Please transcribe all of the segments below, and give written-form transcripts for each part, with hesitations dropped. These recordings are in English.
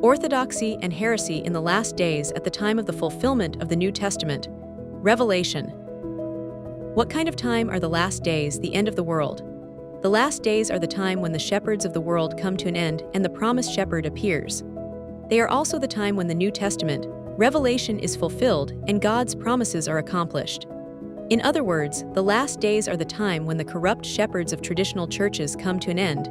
Orthodoxy and heresy in the last days at the time of the fulfillment of the New Testament. Revelation. What kind of time are the last days, the end of the world? The last days are the time when the shepherds of the world come to an end and the promised shepherd appears. They are also the time when the New Testament, Revelation, is fulfilled and God's promises are accomplished. In other words, the last days are the time when the corrupt shepherds of traditional churches come to an end,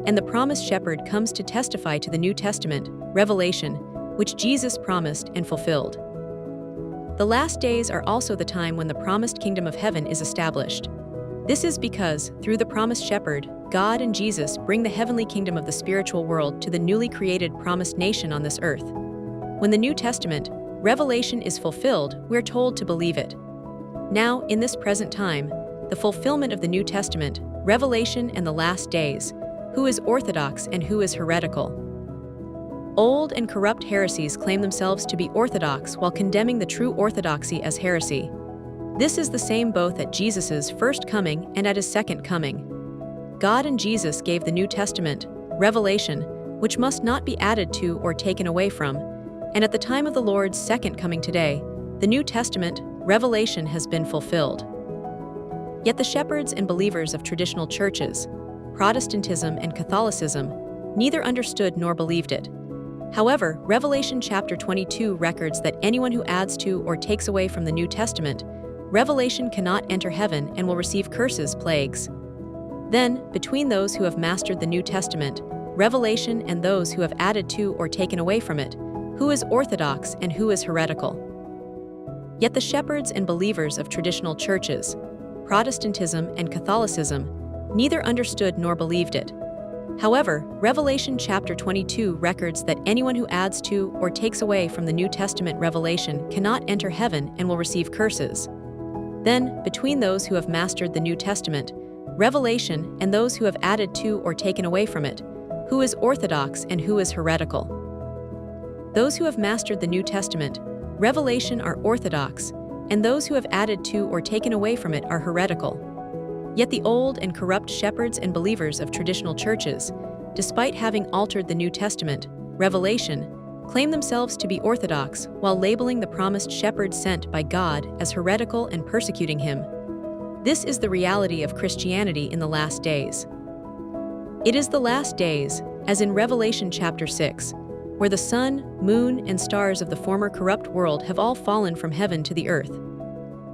and the promised shepherd comes to testify to the New Testament, Revelation, which Jesus promised and fulfilled. The last days are also the time when the promised kingdom of heaven is established. This is because, through the promised shepherd, God and Jesus bring the heavenly kingdom of the spiritual world to the newly created promised nation on this earth. When the New Testament, Revelation, is fulfilled, we're told to believe it. Now, in this present time, the fulfillment of the New Testament, Revelation, and the last days, who is orthodox and who is heretical? Old and corrupt heresies claim themselves to be orthodox while condemning the true orthodoxy as heresy. This is the same both at Jesus' first coming and at his second coming. God and Jesus gave the New Testament, Revelation, which must not be added to or taken away from, and at the time of the Lord's second coming today, the New Testament, Revelation, has been fulfilled. Yet the shepherds and believers of traditional churches, Protestantism and Catholicism, neither understood nor believed it. However, Revelation chapter 22 records that anyone who adds to or takes away from the New Testament, Revelation, cannot enter heaven and will receive curses, plagues. Then, between those who have mastered the New Testament, Revelation, and those who have added to or taken away from it, who is orthodox and who is heretical? Yet the shepherds and believers of traditional churches, Protestantism and Catholicism, neither understood nor believed it. However, Revelation chapter 22 records that anyone who adds to or takes away from the New Testament, Revelation, cannot enter heaven and will receive curses. Then, between those who have mastered the New Testament, Revelation, and those who have added to or taken away from it, who is orthodox and who is heretical? Those who have mastered the New Testament, Revelation, are orthodox, and those who have added to or taken away from it are heretical. Yet the old and corrupt shepherds and believers of traditional churches, despite having altered the New Testament, Revelation, claim themselves to be orthodox while labeling the promised shepherd sent by God as heretical and persecuting him. This is the reality of Christianity in the last days. It is the last days, as in Revelation chapter 6, where the sun, moon, and stars of the former corrupt world have all fallen from heaven to the earth.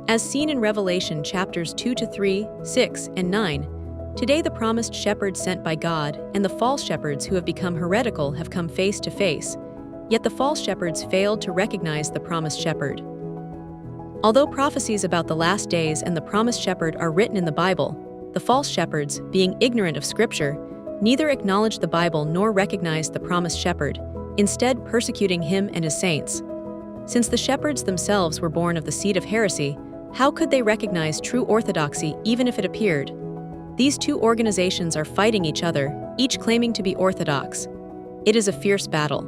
As seen in Revelation chapters 2 to 3, 6, and 9, today the promised shepherd sent by God and the false shepherds who have become heretical have come face to face, yet the false shepherds failed to recognize the promised shepherd. Although prophecies about the last days and the promised shepherd are written in the Bible, the false shepherds, being ignorant of Scripture, neither acknowledged the Bible nor recognized the promised shepherd, instead persecuting him and his saints. Since the shepherds themselves were born of the seed of heresy, how could they recognize true orthodoxy even if it appeared? These two organizations are fighting each other, each claiming to be orthodox. It is a fierce battle.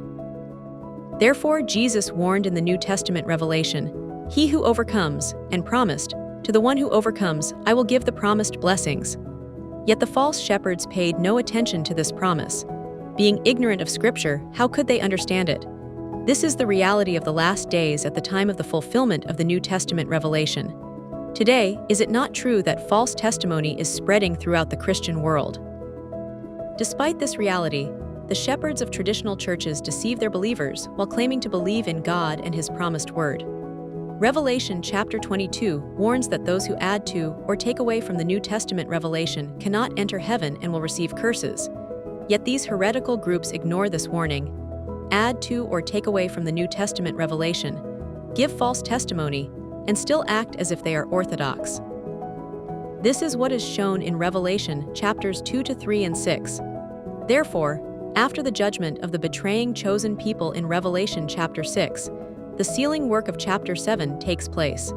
Therefore, Jesus warned in the New Testament, Revelation, "He who overcomes," and promised, "To the one who overcomes, I will give the promised blessings." Yet the false shepherds paid no attention to this promise. Being ignorant of Scripture, how could they understand it? This is the reality of the last days at the time of the fulfillment of the New Testament, Revelation. Today, is it not true that false testimony is spreading throughout the Christian world? Despite this reality, the shepherds of traditional churches deceive their believers while claiming to believe in God and His promised word. Revelation chapter 22 warns that those who add to or take away from the New Testament, Revelation, cannot enter heaven and will receive curses. Yet these heretical groups ignore this warning, add to or take away from the New Testament, Revelation, give false testimony, and still act as if they are orthodox. This is what is shown in Revelation chapters 2 to 3 and 6. Therefore, after the judgment of the betraying chosen people in Revelation chapter 6, the sealing work of chapter 7 takes place.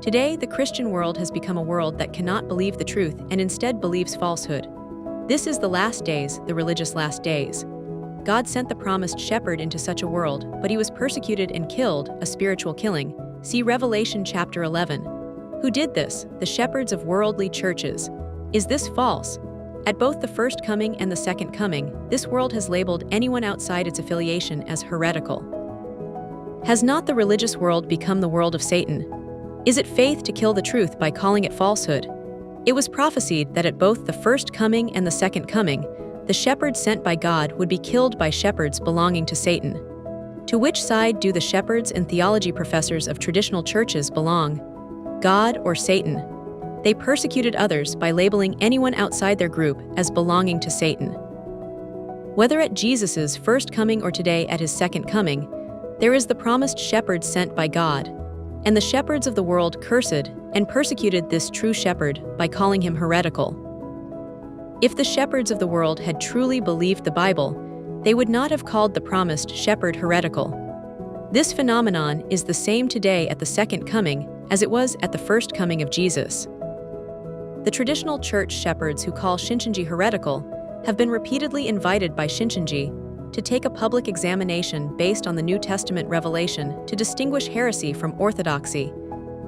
Today, the Christian world has become a world that cannot believe the truth and instead believes falsehood. This is the last days, the religious last days. God sent the promised shepherd into such a world, but he was persecuted and killed, a spiritual killing. See Revelation chapter 11. Who did this? The shepherds of worldly churches. Is this false? At both the first coming and the second coming, this world has labeled anyone outside its affiliation as heretical. Has not the religious world become the world of Satan? Is it faith to kill the truth by calling it falsehood? It was prophesied that at both the first coming and the second coming, the shepherds sent by God would be killed by shepherds belonging to Satan. To which side do the shepherds and theology professors of traditional churches belong? God or Satan? They persecuted others by labeling anyone outside their group as belonging to Satan. Whether at Jesus' first coming or today at his second coming, there is the promised shepherd sent by God, and the shepherds of the world cursed and persecuted this true shepherd by calling him heretical. If the shepherds of the world had truly believed the Bible, they would not have called the promised shepherd heretical. This phenomenon is the same today at the second coming as it was at the first coming of Jesus. The traditional church shepherds who call Shincheonji heretical have been repeatedly invited by Shincheonji to take a public examination based on the New Testament revelation to distinguish heresy from orthodoxy,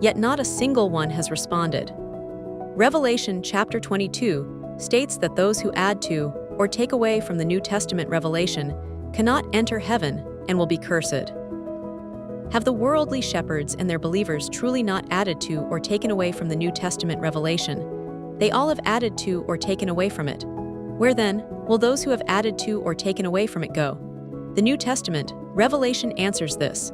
yet not a single one has responded. Revelation chapter 22 states that those who add to or take away from the New Testament revelation cannot enter heaven and will be cursed. Have the worldly shepherds and their believers truly not added to or taken away from the New Testament revelation? They all have added to or taken away from it. Where then will those who have added to or taken away from it go? The New Testament, Revelation answers this.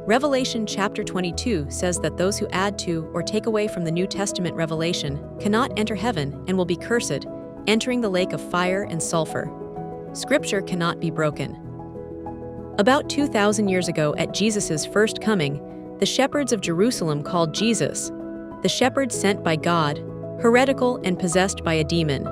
Revelation chapter 22 says that those who add to or take away from the New Testament revelation cannot enter heaven and will be cursed, entering the lake of fire and sulfur. Scripture cannot be broken. About 2,000 years ago at Jesus' first coming, the shepherds of Jerusalem called Jesus, the shepherd sent by God, heretical and possessed by a demon.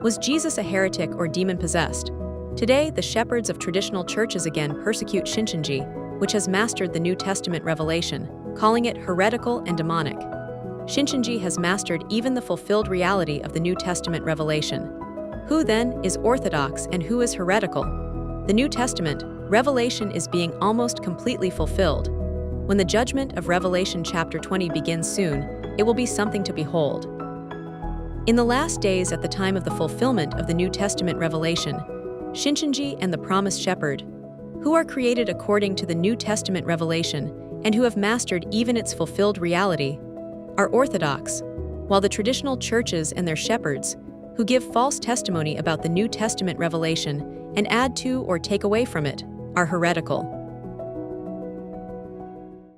Was Jesus a heretic or demon-possessed? Today, the shepherds of traditional churches again persecute Shincheonji, which has mastered the New Testament revelation, calling it heretical and demonic. Shincheonji has mastered even the fulfilled reality of the New Testament revelation. Who then is orthodox and who is heretical? The New Testament, Revelation is being almost completely fulfilled. When the judgment of Revelation chapter 20 begins soon, it will be something to behold. In the last days at the time of the fulfillment of the New Testament revelation, Shincheonji and the promised shepherd, who are created according to the New Testament revelation and who have mastered even its fulfilled reality, are orthodox, while the traditional churches and their shepherds, who give false testimony about the New Testament revelation and add to or take away from it, are heretical.